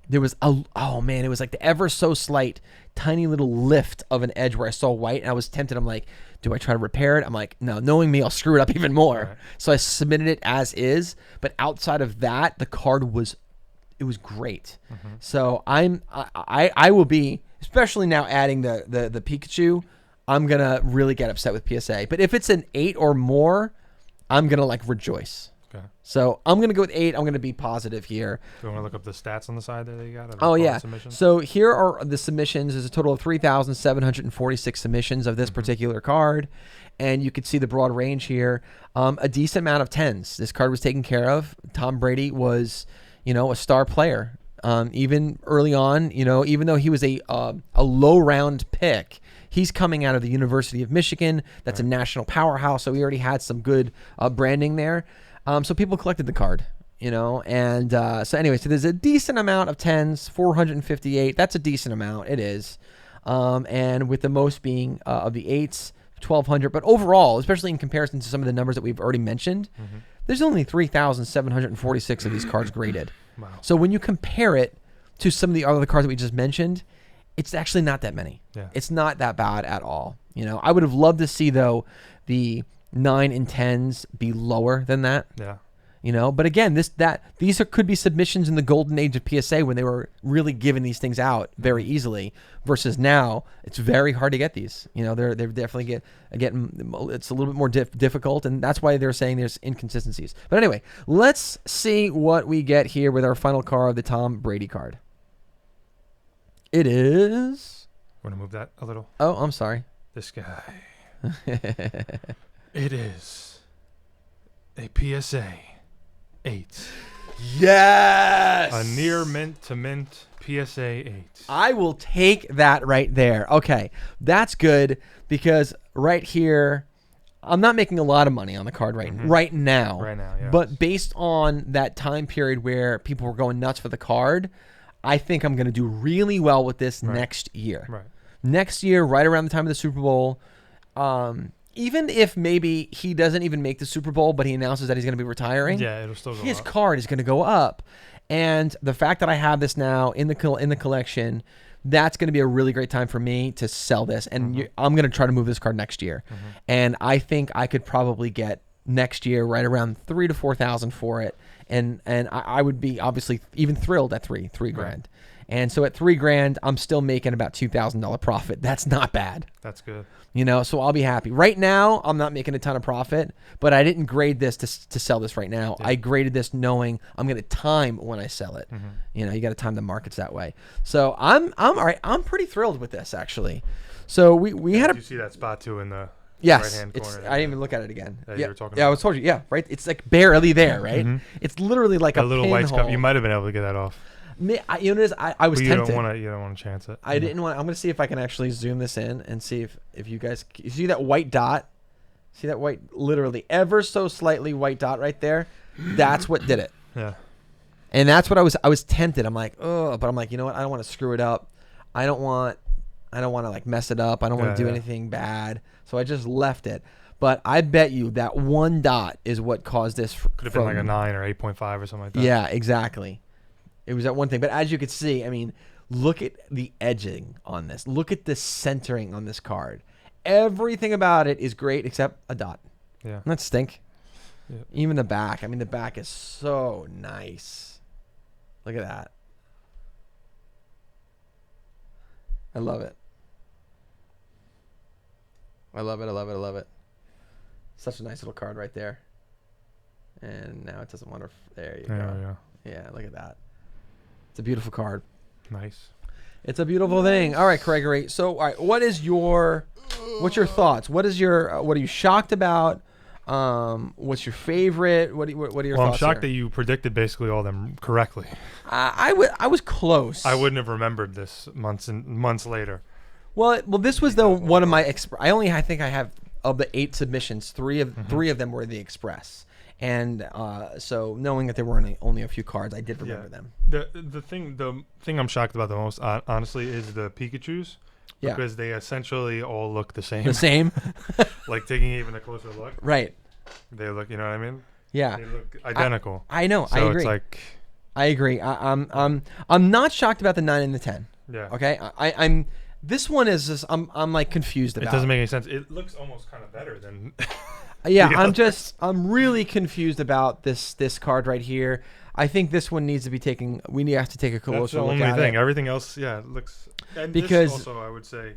there was it was like the ever so slight tiny little lift of an edge where I saw white and I was tempted. I'm like, do I try to repair it? I'm like, no, knowing me, I'll screw it up even more. Right. So I submitted it as is, but outside of that, the card was great. So I will be, especially now adding the Pikachu, I'm gonna really get upset with PSA. But if it's an 8 or more, I'm gonna like rejoice. Okay. So I'm gonna go with 8. I'm gonna be positive here. Do you want to look up the stats on the side that you got? Oh yeah. So here are the submissions. There's a total of 3,746 submissions of this particular card, and you can see the broad range here. A decent amount of 10s. This card was taken care of. Tom Brady was, a star player. Even early on, even though he was a low round pick, he's coming out of the University of Michigan. That's a national powerhouse. So he already had some good branding there. So people collected the card, and so anyway, so there's a decent amount of 10s, 458. That's a decent amount. It is. And with the most being of the 8s, 1,200. But overall, especially in comparison to some of the numbers that we've already mentioned, there's only 3,746 of these cards graded. Wow. So when you compare it to some of the other cards that we just mentioned, it's actually not that many. Yeah. It's not that bad at all. I would have loved to see, though, the 9 and 10s be lower than that. Yeah. But again, these could be submissions in the golden age of PSA when they were really giving these things out very easily, versus now it's very hard to get these. They're definitely getting it's a little bit more difficult, and that's why they're saying there's inconsistencies. But anyway, let's see what we get here with our final card, the Tom Brady card. It is. Want to move that a little? Oh, I'm sorry. This guy. It is a PSA 8. Yes! A near mint to mint PSA 8. I will take that right there. Okay, that's good because right here, I'm not making a lot of money on the card right now. Right now, yeah. But based on that time period where people were going nuts for the card, I think I'm going to do really well with this next year. Right. Next year, right around the time of the Super Bowl, even if maybe he doesn't even make the Super Bowl, but he announces that he's going to be retiring, it'll still go his up. card is going to go up. And the fact that I have this now in the collection, that's going to be a really great time for me to sell this. And I'm going to try to move this card next year. And I think I could probably get next year right around $3,000 to $4,000 for it. and I would be obviously even thrilled at three grand. And so at $3,000, I'm still making about $2,000 profit. That's not bad. That's good. You know, so I'll be happy. Right now, I'm not making a ton of profit, but I didn't grade this to sell this right now. Yeah. I graded this knowing I'm going to time when I sell it. Mm-hmm. You know, you got to time the markets that way. So I'm all right. I'm pretty thrilled with this actually. So we had you see that spot too in the yes, right-hand corner. I didn't even look at it again. You were talking about. I was told you. Yeah, right. It's like barely there, right? Mm-hmm. It's literally like a little white scuff. You might have been able to get that off. You know what it is? I was tempted. You don't want to chance it. I didn't want. I'm going to see if I can actually zoom this in and see if you guys you see that white dot. See that white, literally ever so slightly white dot right there. That's what did it. Yeah. And that's what I was tempted. I'm like, oh, but I'm like, you know what? I don't want to screw it up. I don't want to like mess it up. I don't want to do anything bad. So I just left it. But I bet you that one dot is what caused this. Could have been like a 9 or 8.5 or something like that. Yeah, exactly. It was that one thing. But as you could see, I mean, look at the edging on this. Look at the centering on this card. Everything about it is great except a dot. Yeah. Doesn't that stink? Yeah. Even the back. I mean, the back is so nice. Look at that. I love it. I love it. I love it. I love it. Such a nice little card right there. And now it doesn't want to. There you go. Yeah, look at that. It's a beautiful card. Nice. It's a beautiful thing. All right, Gregory. So, all right, what's your thoughts? What are you shocked about? What's your favorite? What are your thoughts? Well, I'm shocked that you predicted basically all of them correctly. I was close. I wouldn't have remembered this months later. Well, this was one of my I think I have of the 8 submissions, 3 of them were the Express. And so knowing that there were only a few cards, I did remember them. The thing I'm shocked about the most, honestly, is the Pikachus. Yeah. Because they essentially all look the same. The same? Like taking even a closer look. Right. They look, you know what I mean? Yeah. They look identical. I know. So I agree. It's like, I agree. I'm not shocked about the 9 and the 10. Yeah. Okay. I'm. This one is just. I'm like confused about. It doesn't make any sense. It looks almost kind of better than. Yeah, I'm really confused about this card right here. I think this one needs to be taken. We have to take a closer look at it. That's the only thing. Everything else, it looks. And because this also, I would say.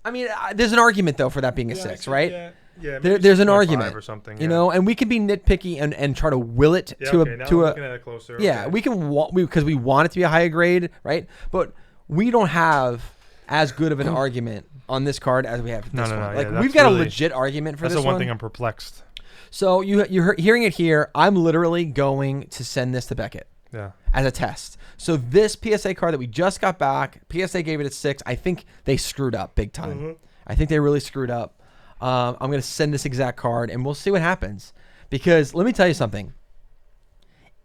I mean, there's an argument though for that being a 6, right? Yeah. There's an argument or something. You know, and we can be nitpicky and try to will it to now to I'm a. looking at it closer. Yeah, okay. we can because we want it to be a higher grade, right? But we don't have as good of an argument on this card as we have this one. Like we've got a legit argument for this one. That's the one thing I'm perplexed. So you're hearing it here. I'm literally going to send this to Beckett. Yeah. As a test. So this PSA card that we just got back, PSA gave it a 6. I think they screwed up big time. Mm-hmm. I think they really screwed up. I'm going to send this exact card, and we'll see what happens. Because let me tell you something.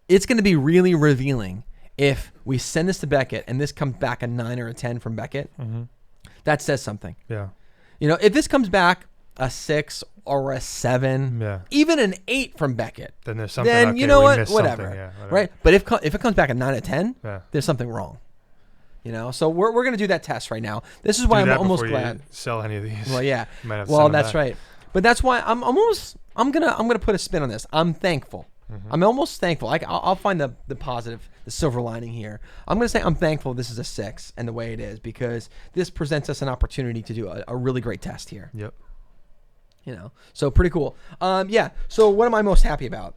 It's going to be really revealing if we send this to Beckett and this comes back a 9 or a 10 from Beckett. Mm-hmm. That says something. Yeah. You know, if this comes back a 6 or a 7, even an 8 from Beckett, then there's something. Then you know what? Whatever. Right? But if it comes back a 9 or 10, there's something wrong. You know, so we're gonna do that test right now. This is why I'm almost glad. You sell any of these? Well, yeah. Well, that's right. But that's why I'm gonna put a spin on this. I'm thankful. Mm-hmm. I'm almost thankful. I'll find the positive, the silver lining here. I'm gonna say I'm thankful this is a 6 and the way it is because this presents us an opportunity to do a really great test here. Yep. You know, so pretty cool. So what am I most happy about?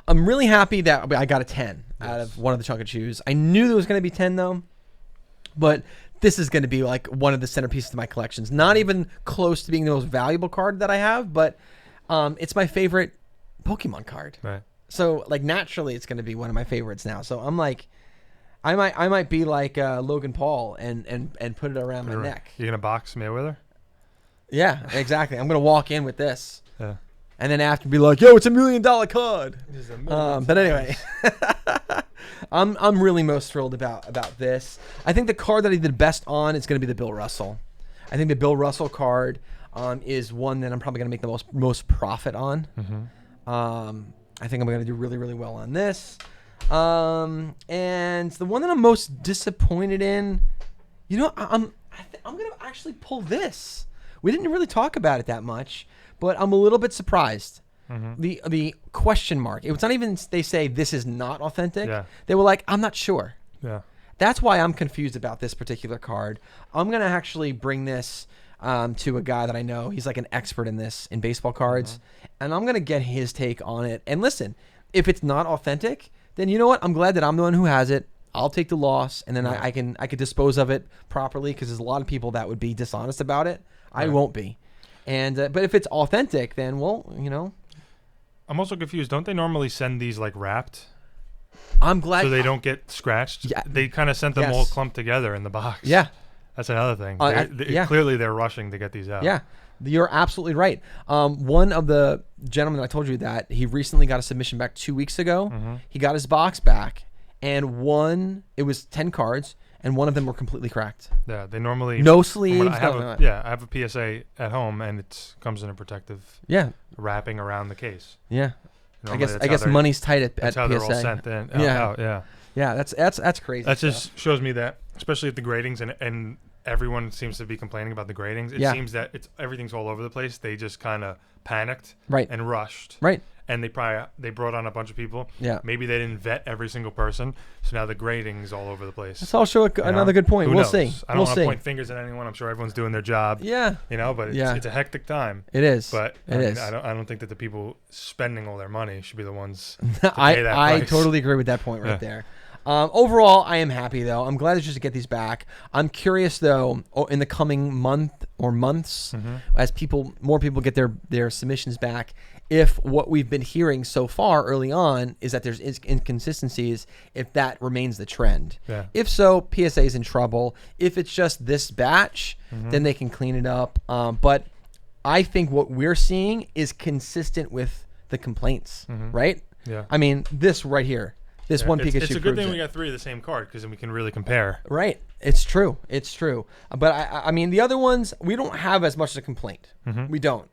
I'm really happy that I got a 10 out of one of the chunk of chews. I knew there was going to be 10 though, but this is going to be like one of the centerpieces of my collections. Not even close to being the most valuable card that I have, but it's my favorite Pokemon card. Right. So like naturally, it's going to be one of my favorites now. So I'm like, I might be like Logan Paul and put it around my neck. You're gonna box Mayweather? Yeah, exactly. I'm gonna walk in with this. Yeah. And then after be like, yo, it's $1 million card. But anyway, I'm really most thrilled about this. I think the card that I did best on is going to be the Bill Russell. I think the Bill Russell card is one that I'm probably going to make the most profit on. Mm-hmm. I think I'm going to do really, really well on this. And the one that I'm most disappointed in, you know, I'm going to actually pull this. We didn't really talk about it that much. But I'm a little bit surprised the question mark. It was not even they say this is not authentic. Yeah. They were like, I'm not sure. Yeah. That's why I'm confused about this particular card. I'm going to actually bring this to a guy that I know. He's like an expert in this, in baseball cards. And I'm going to get his take on it. And listen, if it's not authentic, then you know what? I'm glad that I'm the one who has it. I'll take the loss, and then I can dispose of it properly, because there's a lot of people that would be dishonest about it. I won't be. And but if it's authentic, then, well, you know. I'm also confused. Don't they normally send these like wrapped? I'm glad. So they don't get scratched? Yeah. They kind of sent them all clumped together in the box. Yeah. That's another thing. Yeah. Clearly they're rushing to get these out. Yeah. You're absolutely right. One of the gentlemen that I told you that, he recently got a submission back 2 weeks ago. He got his box back, and it was 10 cards, and one of them were completely cracked. Yeah, they normally... No sleeves. I have a PSA at home, and it comes in a protective wrapping around the case. Yeah. Normally I guess money's tight at that's how PSA. they're all sent in. Yeah, that's crazy. That just shows me that, especially at the gradings, and everyone seems to be complaining about the gradings. It seems that everything's all over the place. They just kind of panicked and rushed. Right. And they brought on a bunch of people. Yeah. Maybe they didn't vet every single person, so now the grading's all over the place. That's also another good point. We'll see. I don't want to point fingers at anyone. I'm sure everyone's doing their job. Yeah. But it's a hectic time. It is. But is. I don't think that the people spending all their money should be the ones to pay that I price. totally agree with that point right there. Overall, I am happy, though. I'm glad just to get these back. I'm curious, though, in the coming month or months, as more people get their submissions back, if what we've been hearing so far early on is that there's inconsistencies, if that remains the trend. Yeah. If so, PSA is in trouble. If it's just this batch, then they can clean it up. But I think what we're seeing is consistent with the complaints, right? Yeah. I mean, this right here. This one Pikachu. It's a good thing we got 3 of the same card, because then we can really compare. Right. It's true. It's true. But I mean, the other ones, we don't have as much as a complaint. We don't.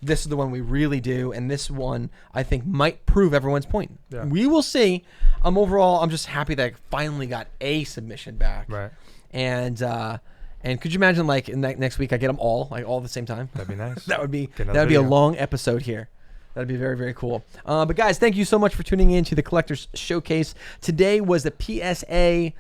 This is the one we really do, and this one I think might prove everyone's point. Yeah. We will see. Overall, I'm just happy that I finally got a submission back. Right. And could you imagine, like, next week I get them all at the same time? That'd be nice. that would be a long episode here. That'd be very, very cool. But guys, thank you so much for tuning in to the Collector's Showcase. Today was the PSA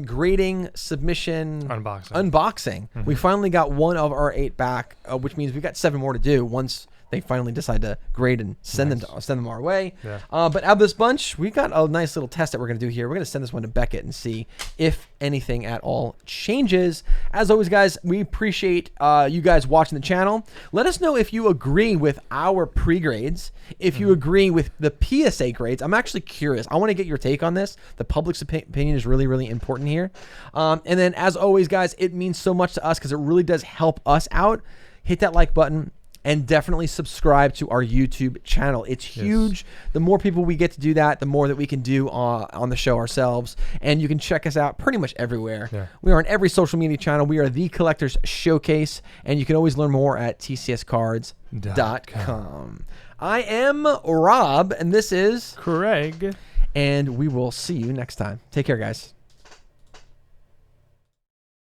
grading submission unboxing. We finally got one of our 8 back, which means we got 7 more to do once they finally decide to grade and send them our way. Yeah. But out of this bunch, we got a nice little test that we're going to do here. We're going to send this one to Beckett and see if anything at all changes. As always, guys, we appreciate you guys watching the channel. Let us know if you agree with our pre-grades, if you agree with the PSA grades. I'm actually curious. I want to get your take on this. The public's opinion is really, really important here. And then, as always, guys, it means so much to us because it really does help us out. Hit that like button. And definitely subscribe to our YouTube channel. It's huge. The more people we get to do that, the more that we can do on the show ourselves. And you can check us out pretty much everywhere. Yeah. We are on every social media channel. We are the Collector's Showcase. And you can always learn more at tcscards.com. I am Rob, and this is Craig. And we will see you next time. Take care, guys.